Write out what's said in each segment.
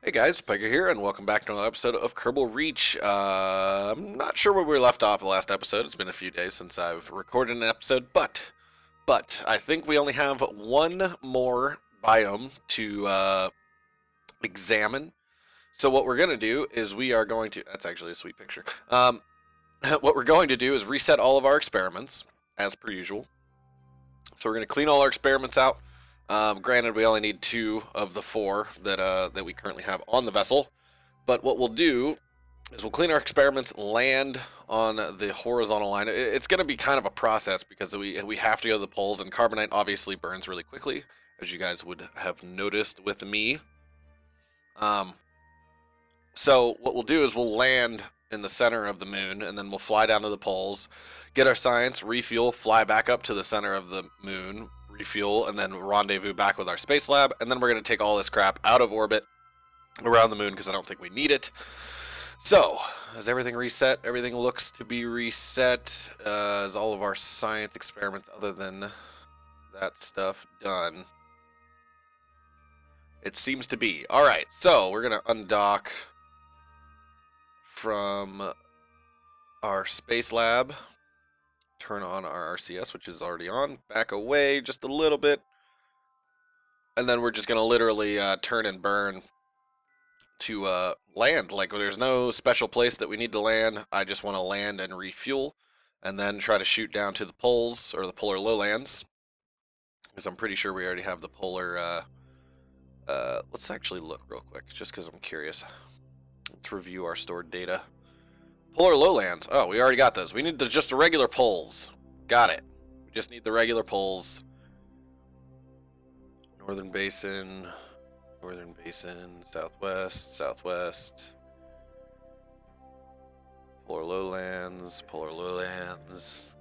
Hey guys, Pyker here, and welcome back to another episode of Kerbal Reach. I'm not sure where we left off the last episode. It's been a few days since I've recorded an episode, but I think we only have one more biome to examine. So what we're gonna do is we are going to. That's actually a sweet picture. What we're going to do is reset all of our experiments as per usual. So we're gonna clean all our experiments out. Granted, we only need 2 of the 4 that we currently have on the vessel. But what we'll do is we'll clean our experiments, land on the horizontal line. It's going to be kind of a process because we have to go to the poles, and carbonite obviously burns really quickly, as you guys would have noticed with me. So what we'll do is we'll land in the center of the moon, and then we'll fly down to the poles, get our science, refuel, fly back up to the center of the moon, refuel, and then rendezvous back with our space lab, and then we're going to take all this crap out of orbit around the moon because I don't think we need it. So, is everything reset? Everything looks to be reset. Is all of our science experiments other than that stuff done? It seems to be. Alright, so we're going to undock from our space lab. Turn on our RCS, which is already on. Back away just a little bit. And then we're just going to literally turn and burn to land. Like, there's no special place that we need to land. I just want to land and refuel, and then try to shoot down to the poles, or the polar lowlands, because I'm pretty sure we already have the polar. Let's actually look real quick, just because I'm curious. Let's review our stored data. Polar lowlands. Oh, we already got those. We need just the regular poles. Got it. We just need the regular poles. Northern Basin. Northern Basin, Southwest, Southwest, Polar Lowlands, Polar Lowlands.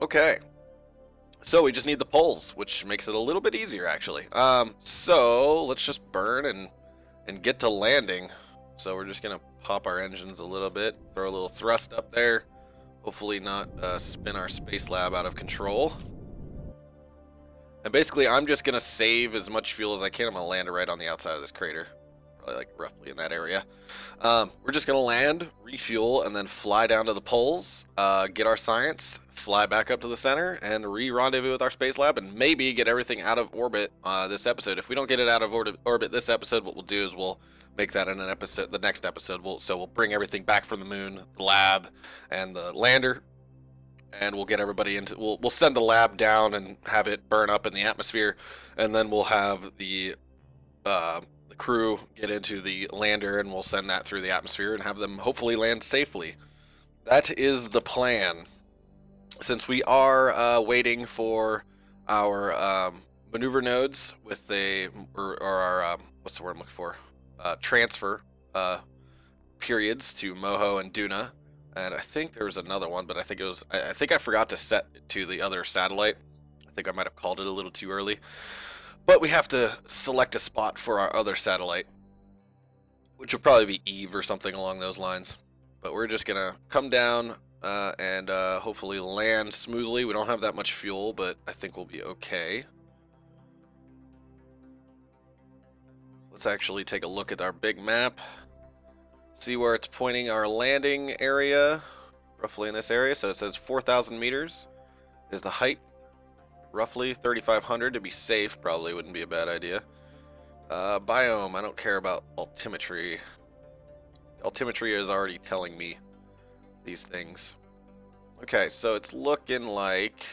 Okay, so we just need the poles, which makes it a little bit easier, actually. So let's just burn and get to landing. So we're just gonna pop our engines a little bit, throw a little thrust up there, hopefully not spin our space lab out of control. And basically, I'm just going to save as much fuel as I can. I'm going to land it right on the outside of this crater. Probably like roughly in that area. We're just going to land, refuel, and then fly down to the poles, get our science, fly back up to the center, and re-rendezvous with our space lab, and maybe get everything out of orbit this episode. If we don't get it out of orbit this episode, what we'll do is we'll make that in an episode, the next episode. We'll bring everything back from the moon, the lab, and the lander. And we'll get everybody into. We'll send the lab down and have it burn up in the atmosphere, and then we'll have the crew get into the lander, and we'll send that through the atmosphere and have them hopefully land safely. That is the plan. Since we are waiting for our maneuver nodes with our what's the word I'm looking for? Transfer periods to Moho and Duna. And I think there was another one, but I think I forgot to set it to the other satellite. I think I might have called it a little too early. But we have to select a spot for our other satellite, which will probably be Eve or something along those lines. But we're just going to come down and hopefully land smoothly. We don't have that much fuel, but I think we'll be okay. Let's actually take a look at our big map. See where it's pointing our landing area, roughly in this area. So it says 4,000 meters is the height, roughly 3,500 to be safe. Probably wouldn't be a bad idea. Biome, I don't care about altimetry. Altimetry is already telling me these things. Okay, so it's looking like...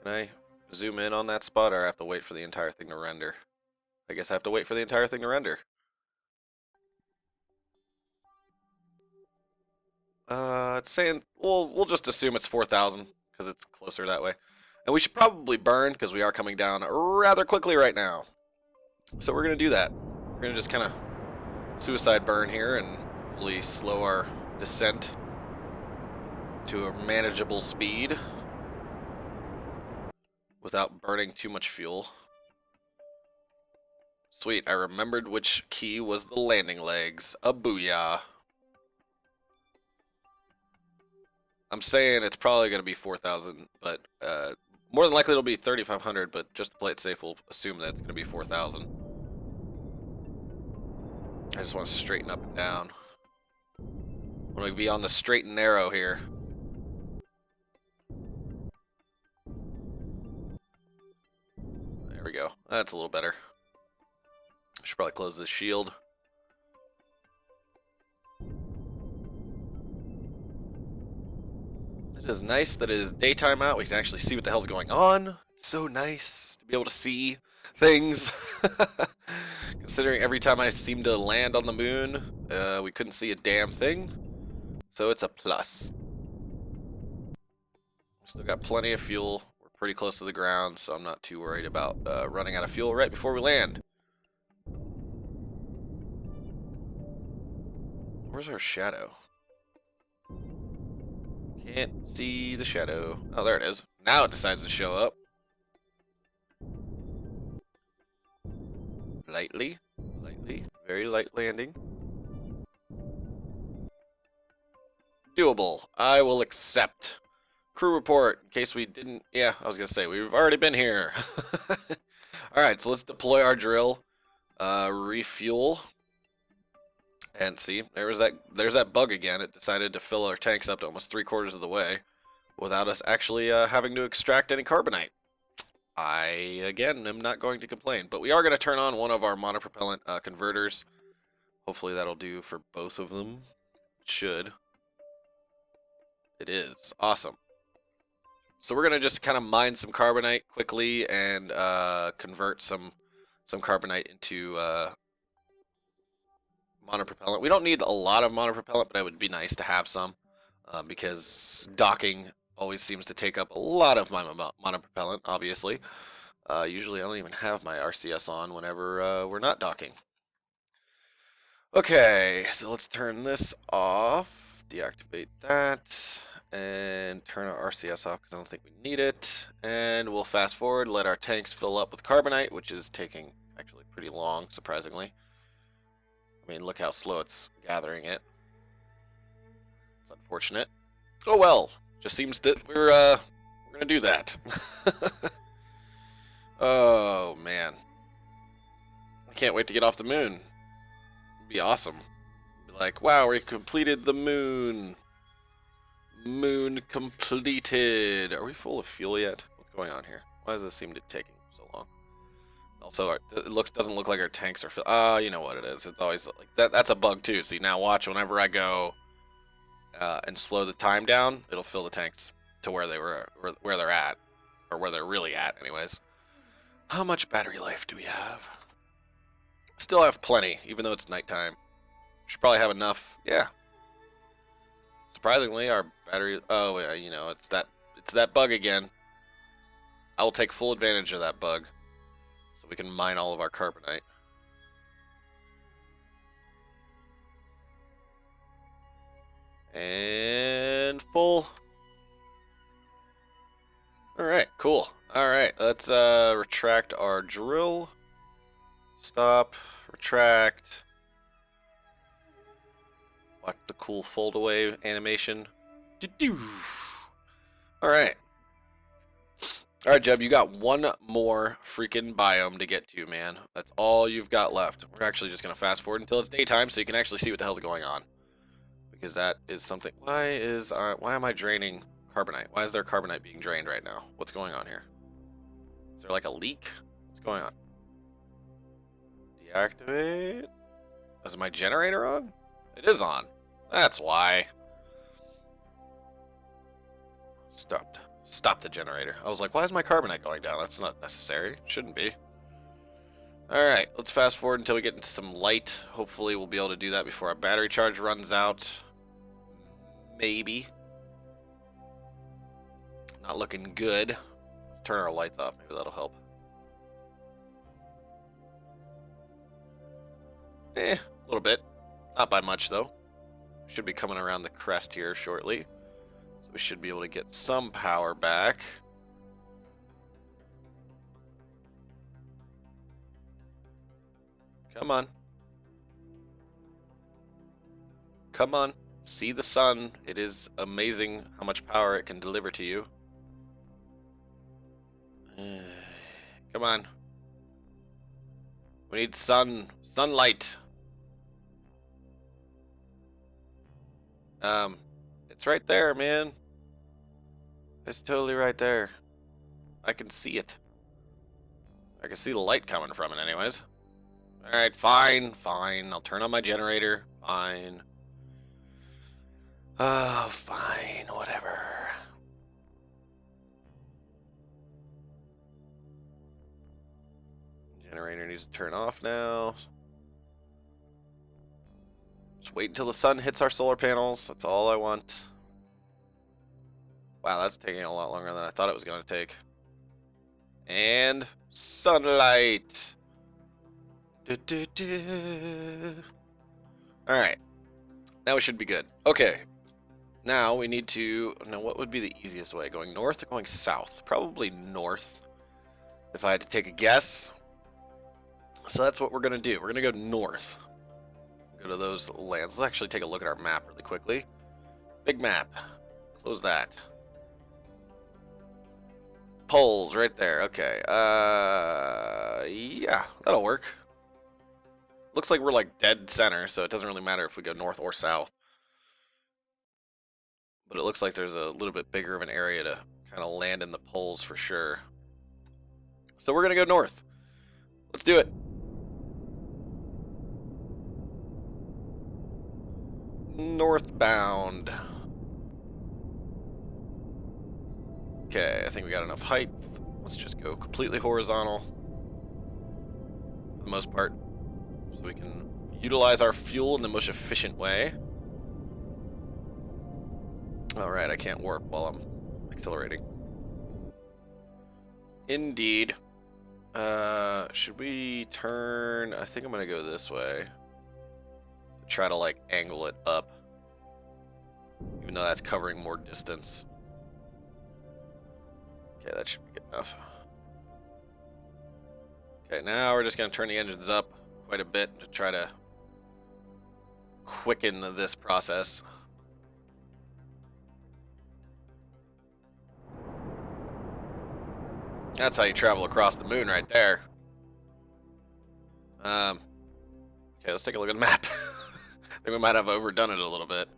Can I zoom in on that spot, or I have to wait for the entire thing to render? I guess I have to wait for the entire thing to render. It's saying, we'll just assume it's 4,000 because it's closer that way. And we should probably burn because we are coming down rather quickly right now. So we're going to do that. We're going to just kind of suicide burn here and hopefully slow our descent to a manageable speed without burning too much fuel. Sweet, I remembered which key was the landing legs. A booyah. I'm saying it's probably going to be 4,000, but More than likely it'll be 3,500, but just to play it safe, we'll assume that it's going to be 4,000. I just want to straighten up and down. I want to be on the straight and narrow here. There we go. That's a little better. I should probably close this shield. It is nice that it is daytime out. We can actually see what the hell's going on. It's so nice to be able to see things. Considering every time I seem to land on the moon, we couldn't see a damn thing. So it's a plus. Still got plenty of fuel. We're pretty close to the ground, so I'm not too worried about running out of fuel right before we land. Where's our shadow? Can't see the shadow. Oh, there it is. Now it decides to show up. Lightly. Lightly. Very light landing. Doable. I will accept. Crew report, in case we didn't... Yeah, I was going to say, we've already been here. Alright, so let's deploy our drill. Refuel. And see, there's that bug again. It decided to fill our tanks up to almost 3/4 of the way without us actually having to extract any carbonite. I, again, am not going to complain. But we are going to turn on one of our monopropellant converters. Hopefully that'll do for both of them. It should. It is. Awesome. So we're going to just kind of mine some carbonite quickly and convert some carbonite into monopropellant. We don't need a lot of monopropellant, but it would be nice to have some because docking always seems to take up a lot of my monopropellant, obviously. Usually I don't even have my RCS on whenever we're not docking. Okay, so let's turn this off, deactivate that, and turn our RCS off because I don't think we need it. And we'll fast forward, let our tanks fill up with carbonite, which is taking actually pretty long, surprisingly. I mean, look how slow it's gathering it. It's unfortunate. Oh well, just seems that we're gonna do that. Oh man, I can't wait to get off the moon. It'd be awesome. Be like, wow, we completed the moon. Moon completed. Are we full of fuel yet? What's going on here? Why does this seem to be taking so long? Also, it doesn't look like our tanks are filled. You know what it is. It's always like that. That's a bug too. See, now watch. Whenever I go and slow the time down, it'll fill the tanks to where they're at, or where they're really at, anyways. How much battery life do we have? Still have plenty, even though it's nighttime. Should probably have enough. Yeah. Surprisingly, our battery. Oh, yeah, you know, it's that bug again. I will take full advantage of that bug, so we can mine all of our carbonite. And full. Alright, cool. Alright, let's retract our drill. Stop. Retract. Watch the cool fold away animation. Alright. Alright, Jeb, you got one more freaking biome to get to, man. That's all you've got left. We're actually just going to fast forward until it's daytime so you can actually see what the hell's going on. Because that is something... Why am I draining carbonite? Why is there carbonite being drained right now? What's going on here? Is there like a leak? What's going on? Deactivate. Is my generator on? It is on. That's why. Stop the generator. I was like, why is my carbonite going down? That's not necessary. It shouldn't be. Alright, let's fast forward until we get into some light. Hopefully we'll be able to do that before our battery charge runs out. Maybe. Not looking good. Let's turn our lights off. Maybe that'll help. A little bit. Not by much, though. Should be coming around the crest here shortly. So we should be able to get some power back. Come on. Come on. See the sun. It is amazing how much power it can deliver to you. Come on. We need sunlight. It's right there, man. It's totally right there. I can see it. I can see the light coming from it anyways. Alright, fine. I'll turn on my generator. Fine. Oh, fine. Whatever. Generator needs to turn off now. Just wait until the sun hits our solar panels. That's all I want. Wow, that's taking a lot longer than I thought it was going to take. And sunlight. Alright. Now we should be good. Okay. Now we need to... Now what would be the easiest way? Going north or going south? Probably north, if I had to take a guess. So that's what we're going to do. We're going to go north. Go to those lands. Let's actually take a look at our map really quickly. Big map. Close that. Poles right there. Okay. Yeah, that'll work. Looks like we're like dead center, so it doesn't really matter if we go north or south. But it looks like there's a little bit bigger of an area to kind of land in the poles for sure. So we're going to go north. Let's do it. Northbound. Okay, I think we got enough height. Let's just go completely horizontal for the most part, so we can utilize our fuel in the most efficient way. Alright, I can't warp while I'm accelerating. Indeed. Should we turn... I think I'm going to go this way. Try to, like, angle it up. Even though that's covering more distance. Okay, that should be good enough. Okay, now we're just going to turn the engines up quite a bit to try to quicken this process. That's how you travel across the moon right there. Okay, let's take a look at the map. I think we might have overdone it a little bit.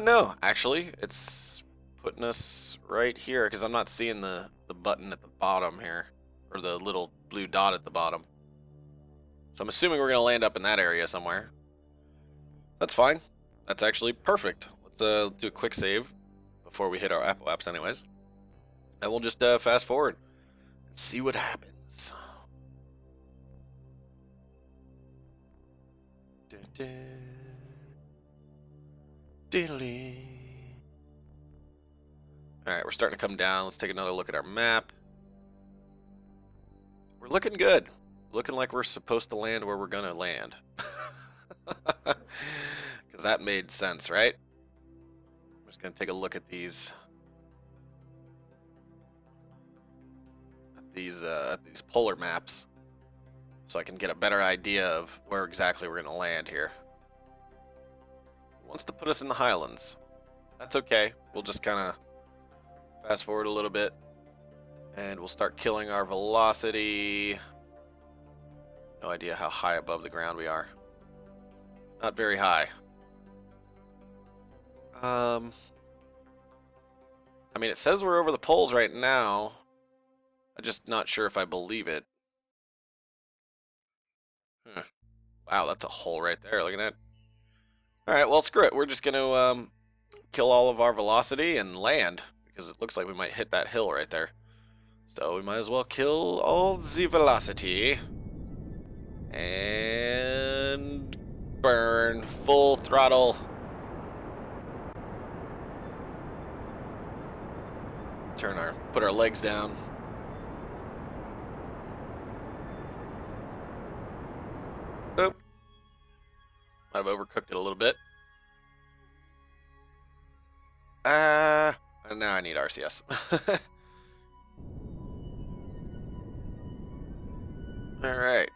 No, actually, it's putting us right here because I'm not seeing the button at the bottom here, or the little blue dot at the bottom. So I'm assuming we're going to land up in that area somewhere. That's fine. That's actually perfect. Let's do a quick save before we hit our Apple apps anyways. And we'll just fast forward and see what happens. Alright, we're starting to come down. Let's take another look at our map. We're looking good. Looking like we're supposed to land where we're going to land. Because that made sense, right? I'm just going to take a look at these polar maps so I can get a better idea of where exactly we're going to land here. It wants to put us in the Highlands. That's okay. We'll just kind of fast forward a little bit and we'll start killing our velocity. No idea how high above the ground we are. Not very high. I mean, it says we're over the poles right now. I'm just not sure if I believe it. Wow, that's a hole right there. Look at that. Alright, well, screw it. We're just going to kill all of our velocity and land, because it looks like we might hit that hill right there. So we might as well kill all the velocity. And burn. Full throttle. Put our legs down. Oop. Might have overcooked it a little bit. And now I need RCS. Alright.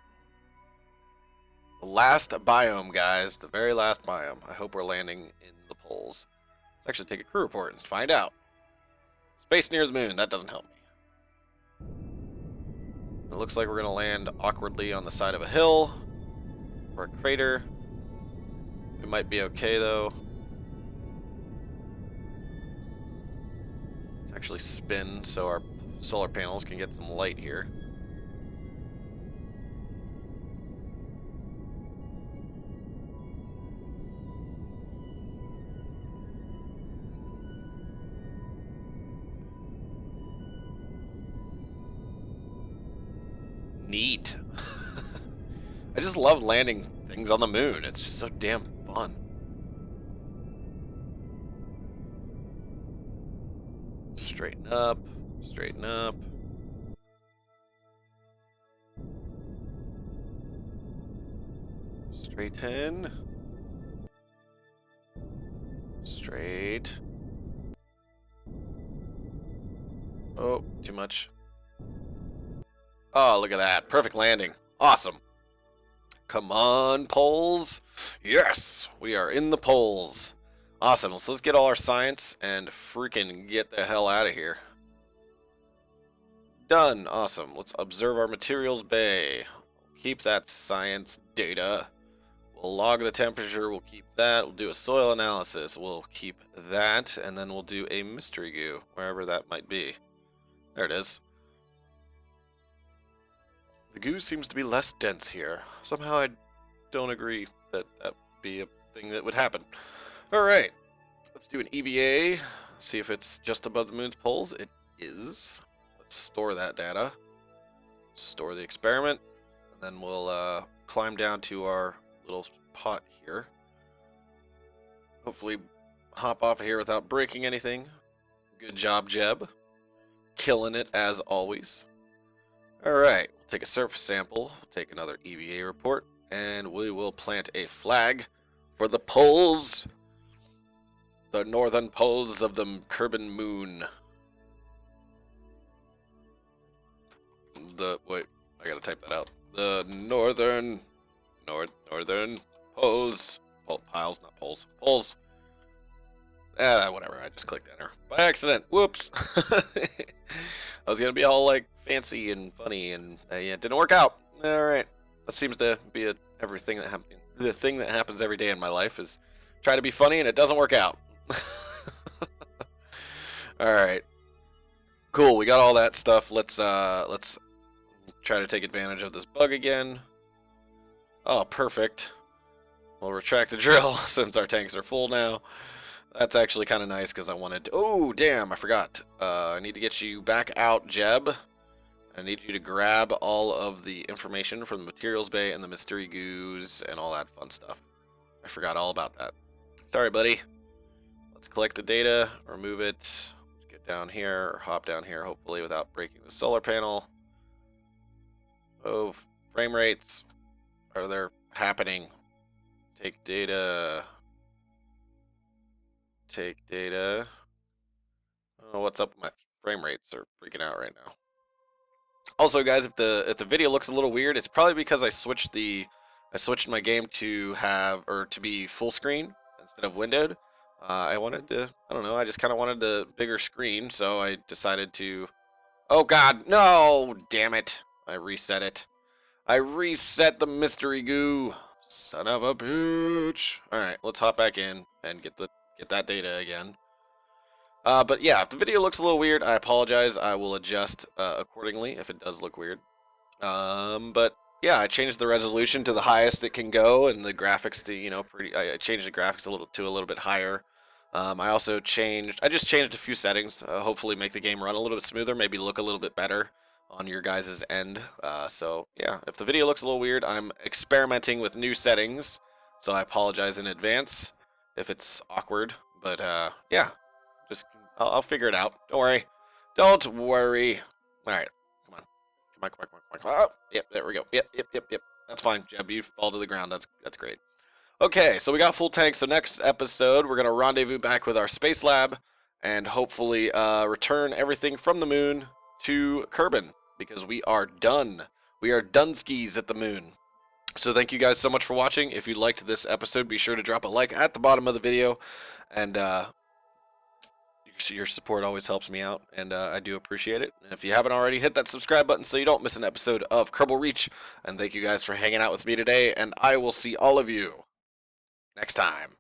The last biome, guys. The very last biome. I hope we're landing in the poles. Let's actually take a crew report and find out. Space near the moon. That doesn't help me. It looks like we're going to land awkwardly on the side of a hill or a crater. It might be okay, though. Let's actually spin so our solar panels can get some light here. Neat. I just love landing things on the moon. It's just so damn fun. Straighten up. Straighten up. Straighten. Straight. Oh, too much. Oh, look at that. Perfect landing. Awesome. Come on, poles. Yes, we are in the poles. Awesome. So let's get all our science and freaking get the hell out of here. Done. Awesome. Let's observe our materials bay. Keep that science data. We'll log the temperature. We'll keep that. We'll do a soil analysis. We'll keep that. And then we'll do a mystery goo, wherever that might be. There it is. The goo seems to be less dense here. Somehow I don't agree that that would be a thing that would happen. Alright, let's do an EVA, see if it's just above the moon's poles. It is. Let's store that data. Store the experiment, and then we'll climb down to our little pot here. Hopefully hop off of here without breaking anything. Good job, Jeb. Killing it as always. Alright, we'll take a surface sample, take another EVA report, and we will plant a flag for the poles. The northern poles of the Kerbal moon. Wait, I gotta type that out. The northern poles. Piles, not poles. Poles. Whatever, I just clicked enter. By accident. Whoops. I was gonna be all like fancy and funny, and yeah, it didn't work out. Alright. That seems to be everything that happens. The thing that happens every day in my life is try to be funny and it doesn't work out. Alright. Cool, we got all that stuff. Let's try to take advantage of this bug again. Oh, perfect. We'll retract the drill since our tanks are full now. That's actually kind of nice because I wanted to... Oh, damn, I forgot. I need to get you back out, Jeb. I need you to grab all of the information from the materials bay and the mystery goos and all that fun stuff. I forgot all about that. Sorry, buddy. Let's collect the data, remove it. Let's get down here, or hop down here, hopefully without breaking the solar panel. Oh, frame rates. Are they happening? Take data. Take data. I don't know what's up with my frame rates. They're freaking out right now. Also, guys, if the video looks a little weird, it's probably because I switched my game to be full screen instead of windowed. I don't know, I just kind of wanted the bigger screen, so I decided to. Oh God, no! Damn it! I reset it. I reset the mystery goo. Son of a bitch! All right, let's hop back in and get that data again. But yeah, if the video looks a little weird, I apologize. I will adjust accordingly if it does look weird. But yeah, I changed the resolution to the highest it can go, and the graphics to I changed the graphics a little bit higher. I just changed a few settings. Hopefully, make the game run a little bit smoother, maybe look a little bit better on your guys' end. So yeah, if the video looks a little weird, I'm experimenting with new settings, so I apologize in advance if it's awkward. But yeah. I'll figure it out. Don't worry. Don't worry. All right. Come on. Oh, yep, there we go. Yep. That's fine, Jeb. You fall to the ground. That's great. Okay, so we got full tanks. So next episode, we're going to rendezvous back with our space lab and hopefully return everything from the moon to Kerbal, because we are done. We are dunskies at the moon. So thank you guys so much for watching. If you liked this episode, be sure to drop a like at the bottom of the video. And, you Your support always helps me out, and I do appreciate it. And if you haven't already, hit that subscribe button so you don't miss an episode of Kerbal Reach. And thank you guys for hanging out with me today, and I will see all of you next time.